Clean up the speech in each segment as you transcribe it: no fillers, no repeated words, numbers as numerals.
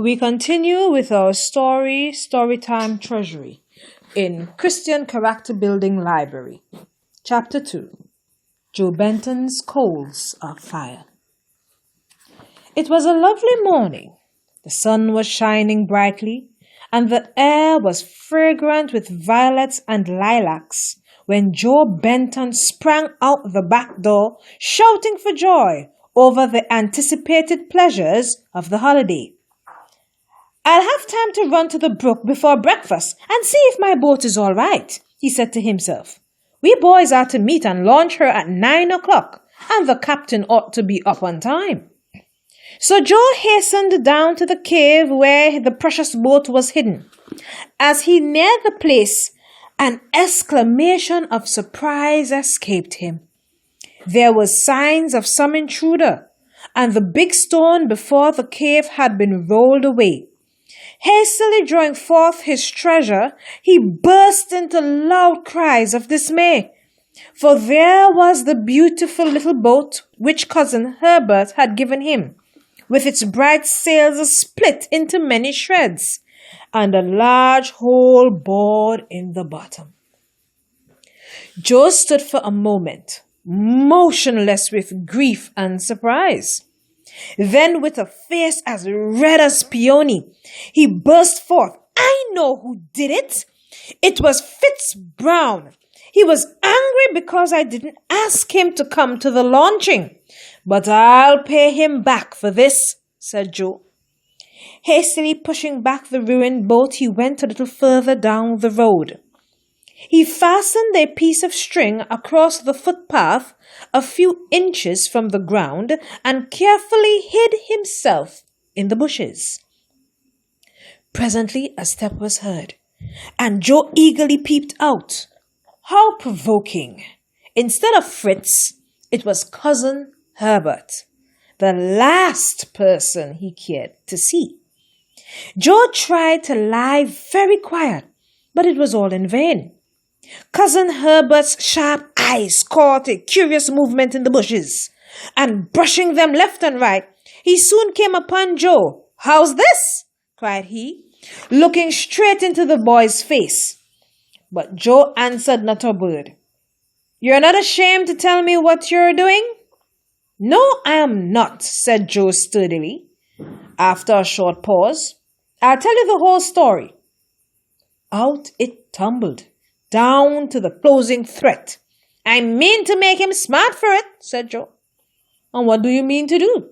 We continue with our Storytime Treasury in Christian Character Building Library. Chapter 2, Joe Benton's Coals of Fire. It was a lovely morning. The sun was shining brightly, and the air was fragrant with violets and lilacs when Joe Benton sprang out the back door, shouting for joy over the anticipated pleasures of the holiday. "I'll have time to run to the brook before breakfast and see if my boat is all right," he said to himself. "We boys are to meet and launch her at 9 o'clock, and the captain ought to be up on time." So Joe hastened down to the cave where the precious boat was hidden. As he neared the place, an exclamation of surprise escaped him. There were signs of some intruder, and the big stone before the cave had been rolled away. Hastily drawing forth his treasure, he burst into loud cries of dismay. For there was the beautiful little boat which Cousin Herbert had given him, with its bright sails split into many shreds, and a large hole bored in the bottom. Joe stood for a moment, motionless with grief and surprise. Then, with a face as red as peony, he burst forth, "I know who did it! It was Fitz Brown. He was angry because I didn't ask him to come to the launching. But I'll pay him back for this," said Joe. Hastily pushing back the ruined boat, he went a little further down the road. He fastened a piece of string across the footpath a few inches from the ground and carefully hid himself in the bushes. Presently a step was heard, and Joe eagerly peeped out. How provoking! Instead of Fritz, it was Cousin Herbert, the last person he cared to see. Joe tried to lie very quiet, but it was all in vain. Cousin Herbert's sharp eyes caught a curious movement in the bushes, and brushing them left and right, he soon came upon Joe. "How's this?" cried he, looking straight into the boy's face. But Joe answered not a word. "You're not ashamed to tell me what you're doing?" "No, I am not," said Joe sturdily. After a short pause, "I'll tell you the whole story." Out it tumbled, down to the closing threat. "I mean to make him smart for it," said Joe. "And what do you mean to do?"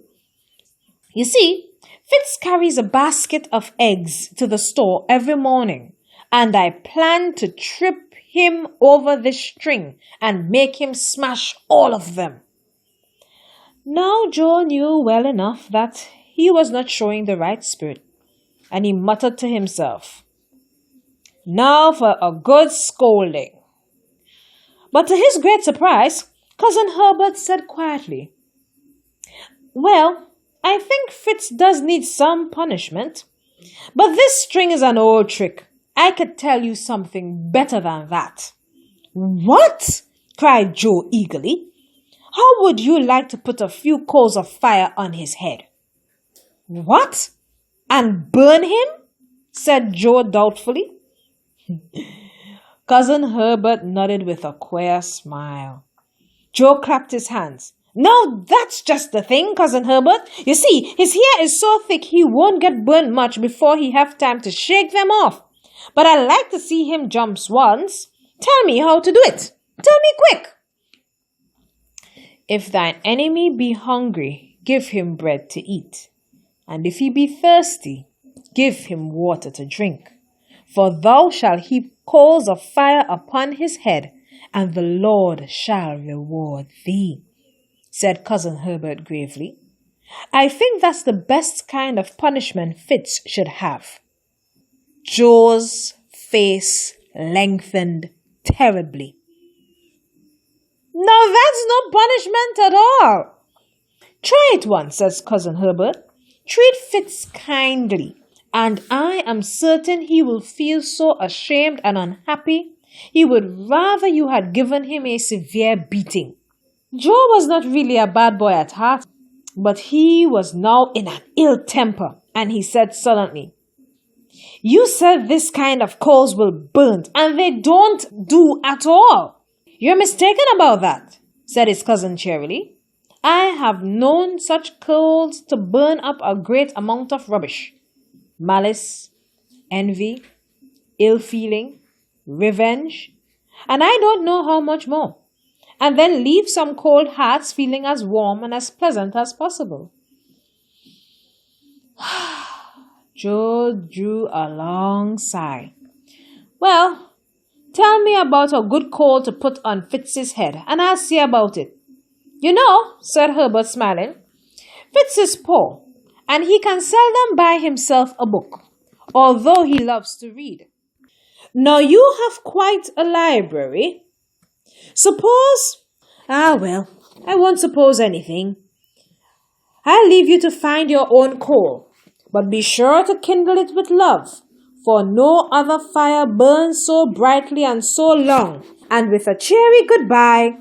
"You see, Fitz carries a basket of eggs to the store every morning, and I plan to trip him over this string and make him smash all of them." Now Joe knew well enough that he was not showing the right spirit, and he muttered to himself, "Now for a good scolding." But to his great surprise, Cousin Herbert said quietly, "Well, I think Fitz does need some punishment. But this string is an old trick. I could tell you something better than that." "What?" cried Joe eagerly. "How would you like to put a few coals of fire on his head?" "What? And burn him?" said Joe doubtfully. Cousin Herbert nodded with a queer smile. Joe clapped his hands. "Now that's just the thing, Cousin Herbert. You see, his hair is so thick he won't get burned much before he have time to shake them off. But I'd like to see him jump once. Tell me how to do it. Tell me quick." "If thine enemy be hungry, give him bread to eat. And if he be thirsty, give him water to drink. For thou shalt heap coals of fire upon his head, and the Lord shall reward thee," said Cousin Herbert gravely. "I think that's the best kind of punishment Fitz should have." Joe's face lengthened terribly. "Now that's no punishment at all." "Try it once," says Cousin Herbert. "Treat Fitz kindly, and I am certain he will feel so ashamed and unhappy, he would rather you had given him a severe beating." Joe was not really a bad boy at heart, but he was now in an ill temper, And he said sullenly, "You said this kind of coals will burn, and they don't do at all." "You're mistaken about that," said his cousin cheerily. "I have known such coals to burn up a great amount of rubbish. Malice, envy, ill feeling, revenge, and I don't know how much more, and then leave some cold hearts feeling as warm and as pleasant as possible." Joe drew a long sigh. "Well, tell me about a good coal to put on Fitz's head, and I'll see about it." "You know," said Herbert, smiling, "Fitz is poor, and he can seldom buy himself a book, although he loves to read. Now you have quite a library. Suppose— well, I won't suppose anything. I'll leave you to find your own coal, but be sure to kindle it with love, for no other fire burns so brightly and so long." And with a cheery goodbye,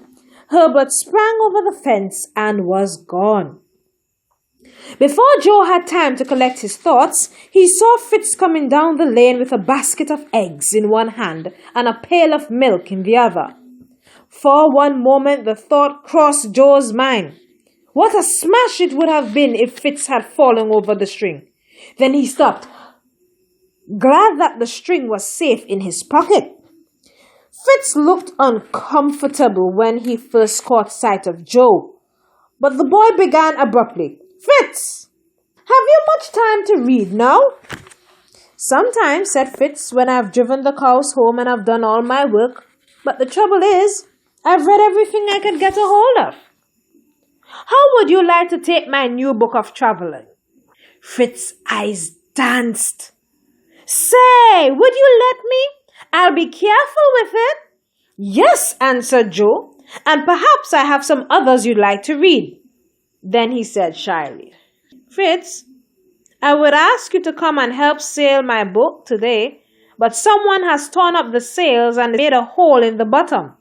Herbert sprang over the fence and was gone. Before Joe had time to collect his thoughts, he saw Fitz coming down the lane with a basket of eggs in one hand and a pail of milk in the other. For one moment the thought crossed Joe's mind. What a smash it would have been if Fitz had fallen over the string. Then he stopped, glad that the string was safe in his pocket. Fitz looked uncomfortable when he first caught sight of Joe, but the boy began abruptly. "Fitz, have you much time to read now?" "Sometimes," said Fitz, "when I've driven the cows home and I've done all my work. But the trouble is, I've read everything I could get a hold of." "How would you like to take my new book of traveling?" Fritz's eyes danced. "Say, would you let me? I'll be careful with it." "Yes," answered Joe, "and perhaps I have some others you'd like to read." Then he said shyly, "Fritz, I would ask you to come and help sail my boat today, but someone has torn up the sails and made a hole in the bottom.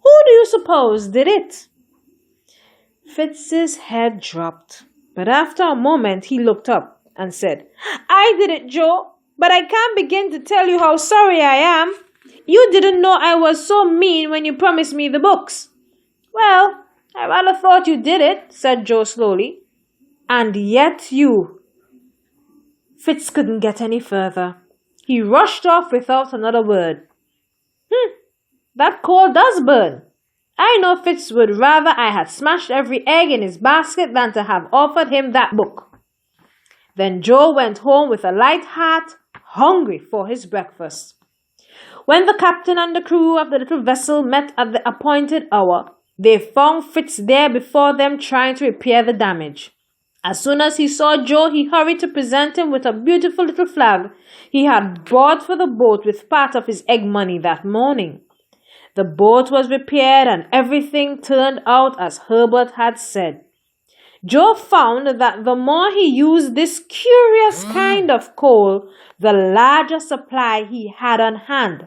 Who do you suppose did it?" Fitz's head dropped, but after a moment he looked up and said, "I did it, Joe, but I can't begin to tell you how sorry I am. You didn't know I was so mean when you promised me the books." "Well, I rather thought you did it," said Joe slowly. "And yet you—" Fitz couldn't get any further. He rushed off without another word. That coal does burn. I know Fitz would rather I had smashed every egg in his basket than to have offered him that book." Then Joe went home with a light heart, hungry for his breakfast. When the captain and the crew of the little vessel met at the appointed hour, they found Fitz there before them trying to repair the damage. As soon as he saw Joe, he hurried to present him with a beautiful little flag he had bought for the boat with part of his egg money that morning. The boat was repaired and everything turned out as Herbert had said. Joe found that the more he used this curious kind of coal, the larger supply he had on hand.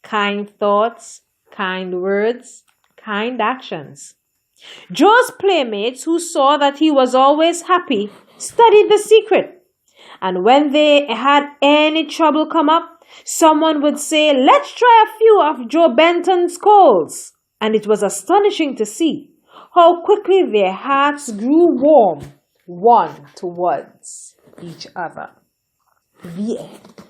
Kind thoughts, kind words, kind actions. Joe's playmates, who saw that he was always happy, studied the secret. And when they had any trouble come up, someone would say, "Let's try a few of Joe Benton's coals." And it was astonishing to see how quickly their hearts grew warm one towards each other. The end.